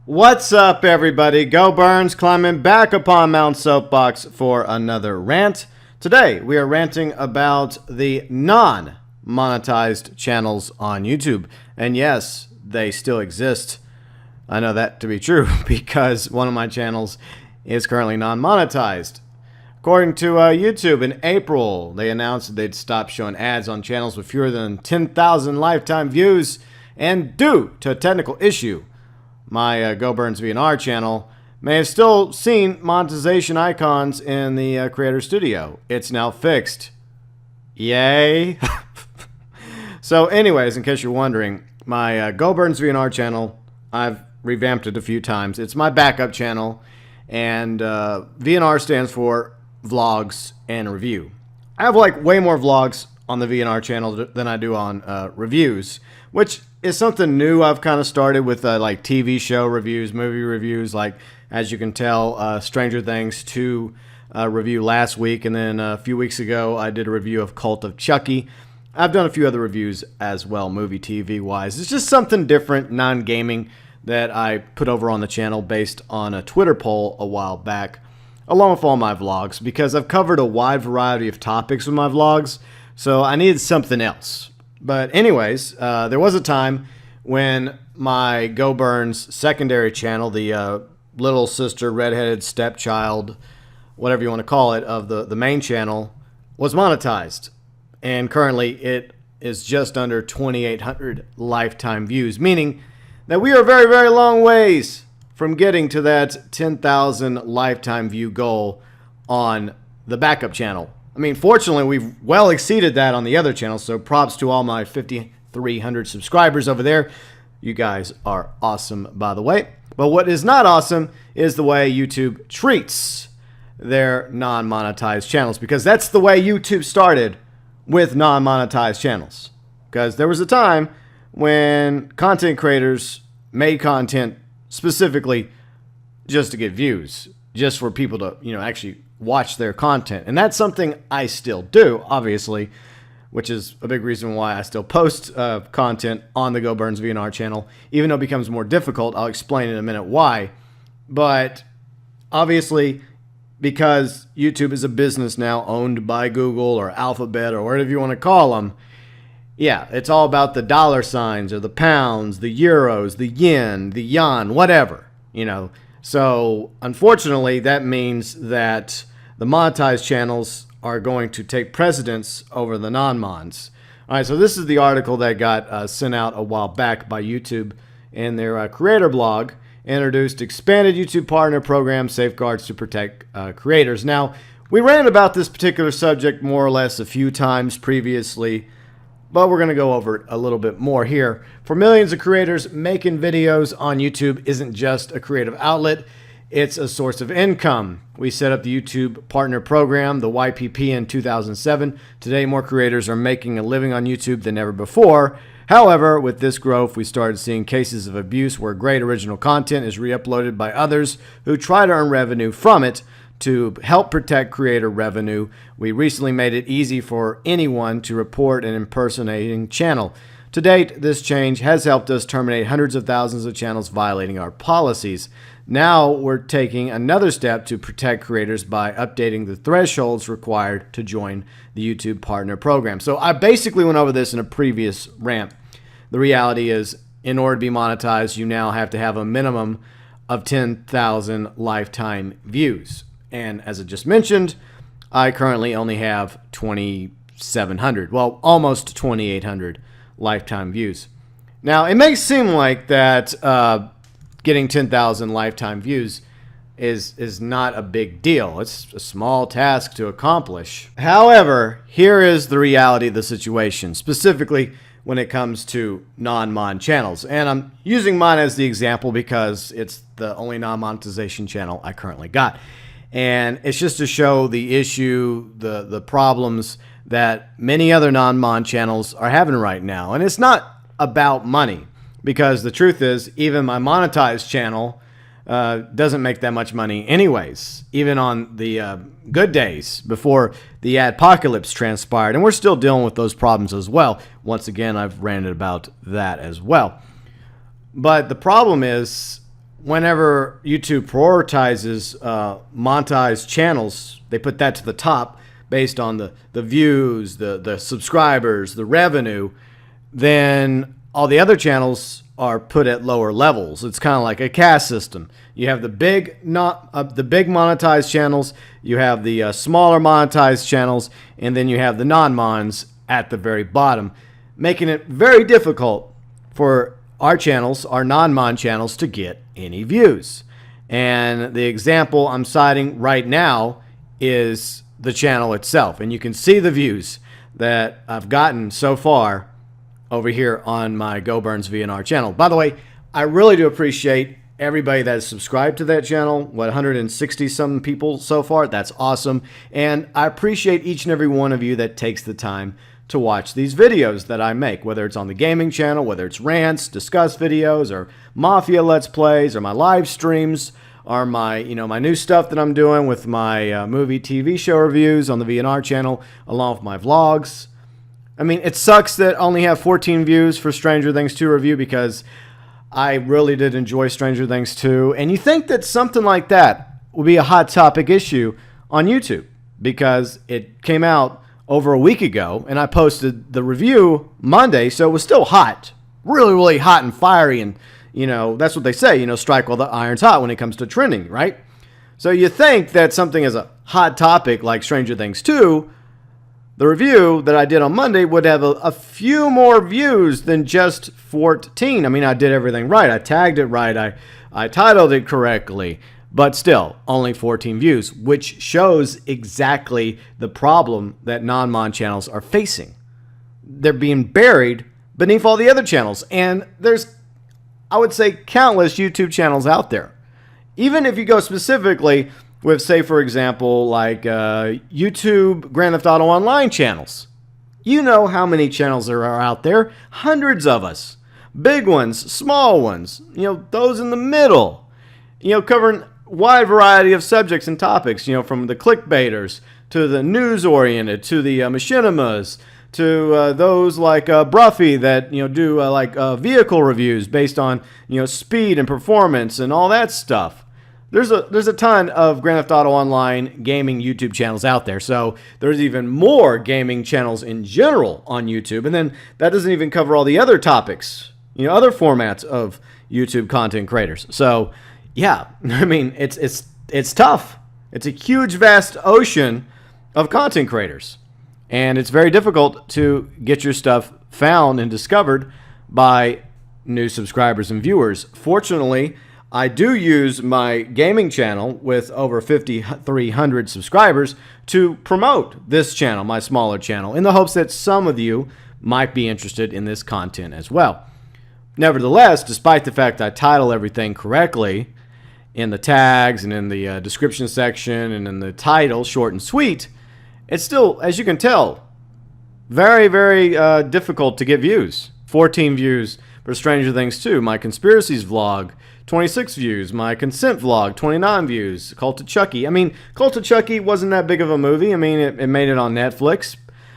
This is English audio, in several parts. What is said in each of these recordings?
What's up, everybody? GeauxBurns climbing back upon Mount Soapbox for another rant. Today, we are ranting about the non-monetized channels on YouTube. And yes, they still exist. I know that to be true because one of my channels is currently non-monetized. According to YouTube, in April, they announced that they'd stop showing ads on channels with fewer than 10,000 lifetime views. And due to a technical issue, my GeauxBurns VNR channel may have still seen monetization icons in the Creator Studio. It's now fixed. Yay! So anyways, in case you're wondering, my GeauxBurns VNR channel, I've revamped it a few times. It's my backup channel, and VNR stands for Vlogs and Review. I have like way more vlogs on the VNR channel than I do on reviews, which is something new I've kind of started with like TV show reviews, movie reviews. Like, as you can tell, Stranger Things 2 review last week, and then a few weeks ago I did a review of Cult of Chucky. I've done a few other reviews as well, movie TV wise. It's just something different, non-gaming, that I put over on the channel based on a Twitter poll a while back, along with all my vlogs, because I've covered a wide variety of topics with my vlogs, so I needed something else. But anyways, there was a time when my GeauxBurns secondary channel, the little sister, redheaded stepchild, whatever you want to call it, of the main channel, was monetized. And currently it is just under 2,800 lifetime views, meaning that we are very, very long ways from getting to that 10,000 lifetime view goal on the backup channel. I mean, fortunately, we've well exceeded that on the other channels, so props to all my 5,300 subscribers over there. You guys are awesome, by the way. But what is not awesome is the way YouTube treats their non-monetized channels, because that's the way YouTube started with non-monetized channels. Because there was a time when content creators made content specifically just to get views, just for people to, actually watch their content. And that's something I still do, obviously, which is a big reason why I still post content on the GeauxBurns VNR channel, even though it becomes more difficult. I'll explain in a minute why. But obviously, because YouTube is a business now owned by Google or Alphabet or whatever you want to call them, yeah, it's all about the dollar signs or the pounds, the euros, the yen, the yuan, whatever, So, unfortunately, that means that the monetized channels are going to take precedence over the non-mons. All right, so this is the article that got sent out a while back by YouTube in their creator blog, introduced expanded YouTube partner program safeguards to protect creators. Now, we ran about this particular subject more or less a few times previously, but we're going to go over it a little bit more here. For millions of creators, making videos on YouTube isn't just a creative outlet, it's a source of income. We set up the YouTube Partner Program, the YPP, in 2007. Today, more creators are making a living on YouTube than ever before. However, with this growth, we started seeing cases of abuse where great original content is re-uploaded by others who try to earn revenue from it. To help protect creator revenue, we recently made it easy for anyone to report an impersonating channel. To date, this change has helped us terminate hundreds of thousands of channels violating our policies. Now we're taking another step to protect creators by updating the thresholds required to join the YouTube Partner Program. So I basically went over this in a previous rant. The reality is, in order to be monetized, you now have to have a minimum of 10,000 lifetime views. And as I just mentioned, I currently only have 2,700, well, almost 2,800 lifetime views. Now, it may seem like that getting 10,000 lifetime views is not a big deal. It's a small task to accomplish. However, here is the reality of the situation, specifically when it comes to non-mon channels. And I'm using mine as the example because it's the only non-monetization channel I currently got. And it's just to show the issue, the problems that many other non-mon channels are having right now. And it's not about money, because the truth is, even my monetized channel doesn't make that much money anyways, even on the good days before the adpocalypse transpired. And we're still dealing with those problems as well. Once again, I've ranted about that as well. But the problem is, whenever YouTube prioritizes monetized channels, they put that to the top based on the views, the subscribers, the revenue, then all the other channels are put at lower levels. It's kind of like a caste system. You have the big monetized channels, you have the smaller monetized channels, and then you have the non-mons at the very bottom, making it very difficult for our channels, our non-mon channels, to get any views. And the example I'm citing right now is the channel itself. And you can see the views that I've gotten so far over here on my GeauxBurns VNR channel. By the way, I really do appreciate everybody that has subscribed to that channel. 160 some people so far. That's awesome. And I appreciate each and every one of you that takes the time to watch these videos that I make, whether it's on the gaming channel, whether it's rants, discuss videos, or Mafia Let's Plays, or my live streams, or my new stuff that I'm doing with my movie TV show reviews on the VNR channel, along with my vlogs. I mean, it sucks that I only have 14 views for Stranger Things 2 review, because I really did enjoy Stranger Things 2. And you think that something like that would be a hot topic issue on YouTube, because it came out over a week ago, and I posted the review Monday, so it was still hot. Really, really hot and fiery, and, that's what they say, strike while the iron's hot when it comes to trending, right? So you think that something is a hot topic like Stranger Things 2, the review that I did on Monday would have a few more views than just 14. I mean, I did everything right. I tagged it right. I titled it correctly. But still, only 14 views, which shows exactly the problem that non-mon channels are facing. They're being buried beneath all the other channels. And there's, I would say, countless YouTube channels out there. Even if you go specifically with, say, for example, like YouTube Grand Theft Auto Online channels. You know how many channels there are out there. Hundreds of us. Big ones, small ones, those in the middle. Covering a wide variety of subjects and topics, from the clickbaiters to the news-oriented to the machinimas to those like Bruffy that, do vehicle reviews based on, speed and performance and all that stuff. There's a ton of Grand Theft Auto Online gaming YouTube channels out there, so there's even more gaming channels in general on YouTube, and then that doesn't even cover all the other topics, other formats of YouTube content creators. So, yeah, I mean, it's tough. It's a huge, vast ocean of content creators, and it's very difficult to get your stuff found and discovered by new subscribers and viewers. Fortunately, I do use my gaming channel with over 5,300 subscribers to promote this channel, my smaller channel, in the hopes that some of you might be interested in this content as well. Nevertheless, despite the fact I title everything correctly in the tags and in the description section and in the title, short and sweet, it's still, as you can tell, very, very difficult to get views. 14 views for Stranger Things 2, my Conspiracies vlog, 26 views. My Consent vlog, 29 views. Cult of Chucky. I mean, Cult of Chucky wasn't that big of a movie. I mean, it made it on Netflix.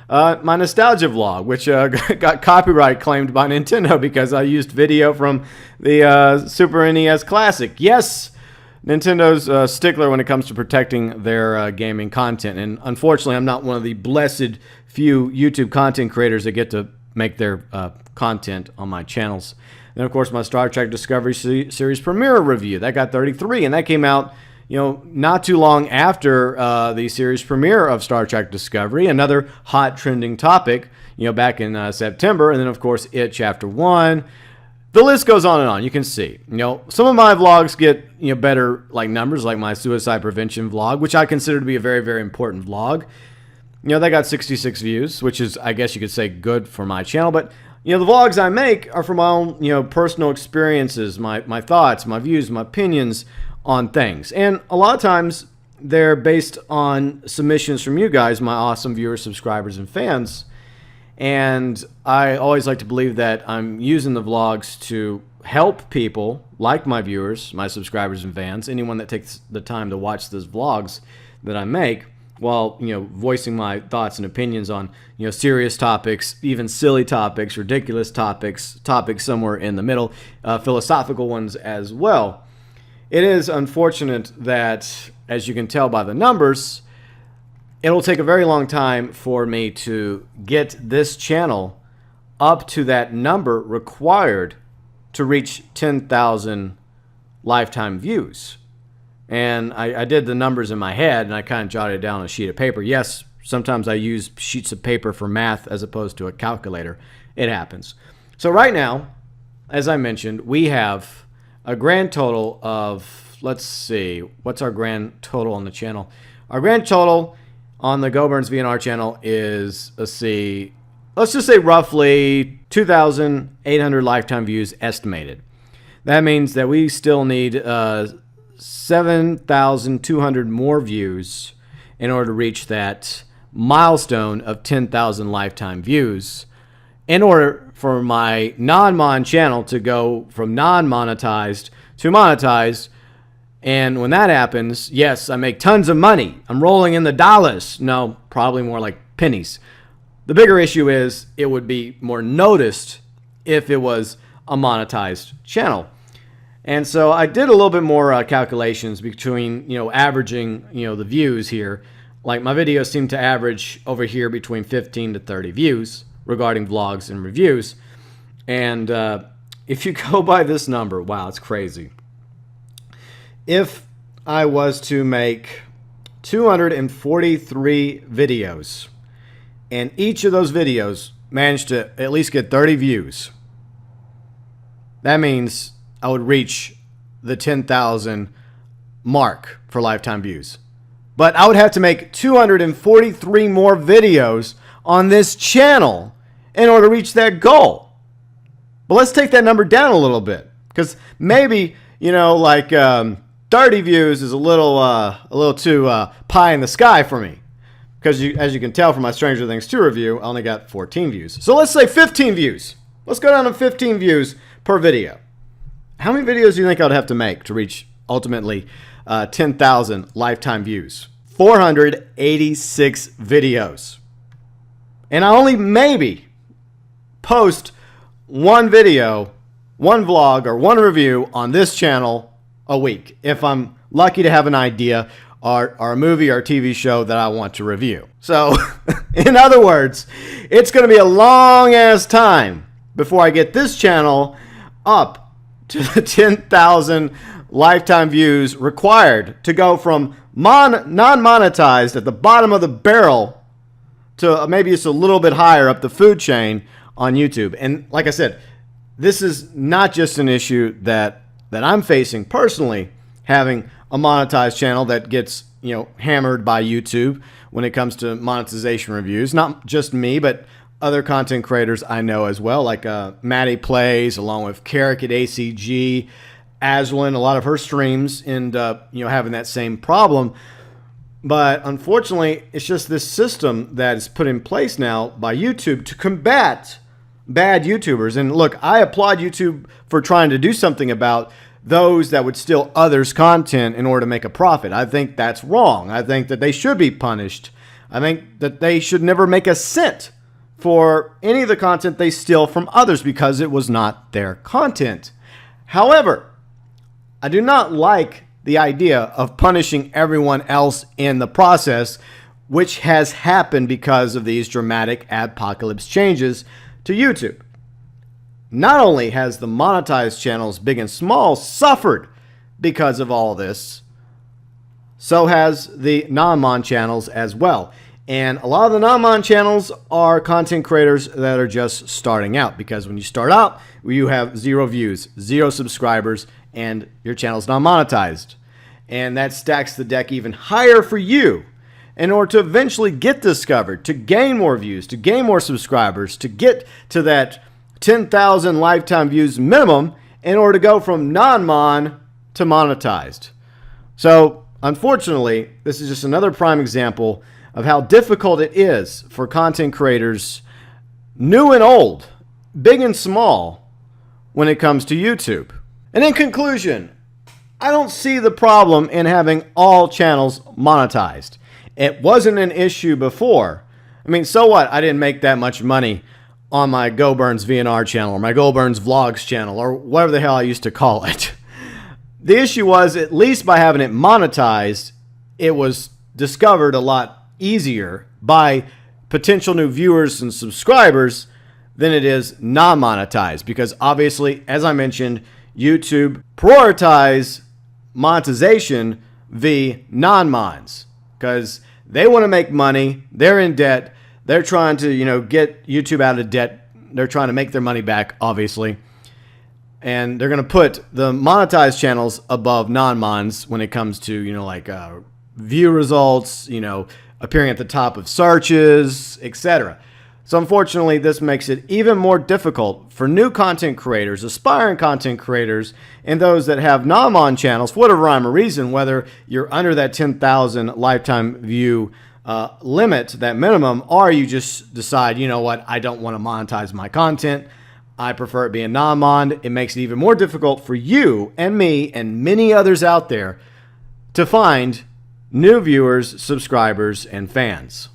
My Nostalgia vlog, which got copyright claimed by Nintendo because I used video from the Super NES Classic. Yes, Nintendo's stickler when it comes to protecting their gaming content. And unfortunately, I'm not one of the blessed few YouTube content creators that get to make their content on my channels. Then, of course, my Star Trek Discovery Series premiere review. That got 33, and that came out, not too long after the series premiere of Star Trek Discovery, another hot trending topic, back in September. And then, of course, It Chapter 1. The list goes on and on. You can see, some of my vlogs get, better numbers, like my suicide prevention vlog, which I consider to be a very, very important vlog. That got 66 views, which is, I guess you could say, good for my channel. But the vlogs I make are from my own, personal experiences, my thoughts, my views, my opinions on things. And a lot of times they're based on submissions from you guys, my awesome viewers, subscribers, and fans. And I always like to believe that I'm using the vlogs to help people like my viewers, my subscribers and fans, anyone that takes the time to watch these vlogs that I make, while voicing my thoughts and opinions on serious topics, even silly topics, ridiculous topics somewhere in the middle, philosophical ones as well. it is unfortunate that, as you can tell by the numbers, it'll take a very long time for me to get this channel up to that number required to reach 10,000 lifetime views. And I did the numbers in my head, and I kind of jotted it down on a sheet of paper. Yes, sometimes I use sheets of paper for math as opposed to a calculator. It happens. So right now, as I mentioned, we have a grand total of, let's see, what's our grand total on the channel? Our grand total on the GeauxBurns VNR channel is, let's just say roughly 2,800 lifetime views estimated. That means that we still need 7,200 more views in order to reach that milestone of 10,000 lifetime views in order for my non-mon channel to go from non-monetized to monetized. And when that happens, yes, I make tons of money. I'm rolling in the dollars. No, probably more like pennies. The bigger issue is it would be more noticed if it was a monetized channel. And so I did a little bit more calculations between, averaging, the views here. Like my videos seem to average over here between 15 to 30 views regarding vlogs and reviews. And if you go by this number, wow, it's crazy. If I was to make 243 videos and each of those videos managed to at least get 30 views, that means I would reach the 10,000 mark for lifetime views. But I would have to make 243 more videos on this channel in order to reach that goal. But let's take that number down a little bit, because maybe, 30 views is a little too pie in the sky for me. Because as you can tell from my Stranger Things 2 review, I only got 14 views. So let's say 15 views. Let's go down to 15 views per video. How many videos do you think I'd have to make to reach ultimately 10,000 lifetime views? 486 videos. And I only maybe post one video, one vlog, or one review on this channel a week if I'm lucky to have an idea or a movie or TV show that I want to review. So, in other words, it's going to be a long-ass time before I get this channel up to the 10,000 lifetime views required to go from non-monetized at the bottom of the barrel to maybe it's a little bit higher up the food chain on YouTube. And like I said, this is not just an issue that I'm facing personally, having a monetized channel that gets, hammered by YouTube when it comes to monetization reviews. Not just me, but other content creators I know as well, like Maddie Plays, along with Carrick at ACG, Ashlyn. A lot of her streams end up, having that same problem. But unfortunately, it's just this system that is put in place now by YouTube to combat bad YouTubers. And look, I applaud YouTube for trying to do something about those that would steal others' content in order to make a profit. I think that's wrong. I think that they should be punished. I think that they should never make a cent for any of the content they steal from others because it was not their content. However, I do not like the idea of punishing everyone else in the process, which has happened because of these dramatic apocalypse changes to YouTube. Not only has the monetized channels, big and small, suffered because of all this, so has the non-mon channels as well. And a lot of the non-mon channels are content creators that are just starting out, because when you start out, you have 0 views, 0 subscribers, and your channel's not monetized. And that stacks the deck even higher for you in order to eventually get discovered, to gain more views, to gain more subscribers, to get to that 10,000 lifetime views minimum in order to go from non-mon to monetized. So, unfortunately, this is just another prime example of how difficult it is for content creators, new and old, big and small, when it comes to YouTube. And in conclusion, I don't see the problem in having all channels monetized. It wasn't an issue before. I mean, so what? I didn't make that much money on my GeauxBurns VNR channel or my GeauxBurns Vlogs channel or whatever the hell I used to call it. The issue was, at least by having it monetized, it was discovered a lot easier by potential new viewers and subscribers than it is non-monetized, because obviously, as I mentioned, YouTube prioritize monetization via non-mons because they want to make money. They're in debt. They're trying to, get YouTube out of debt. They're trying to make their money back, obviously. And they're going to put the monetized channels above non-mons when it comes to, view results, appearing at the top of searches, etc. So unfortunately, this makes it even more difficult for new content creators, aspiring content creators, and those that have non-mon channels, for whatever rhyme or reason, whether you're under that 10,000 lifetime view limit, that minimum, or you just decide, you know what, I don't want to monetize my content. I prefer it being non-mon. It makes it even more difficult for you and me and many others out there to find new viewers, subscribers, and fans.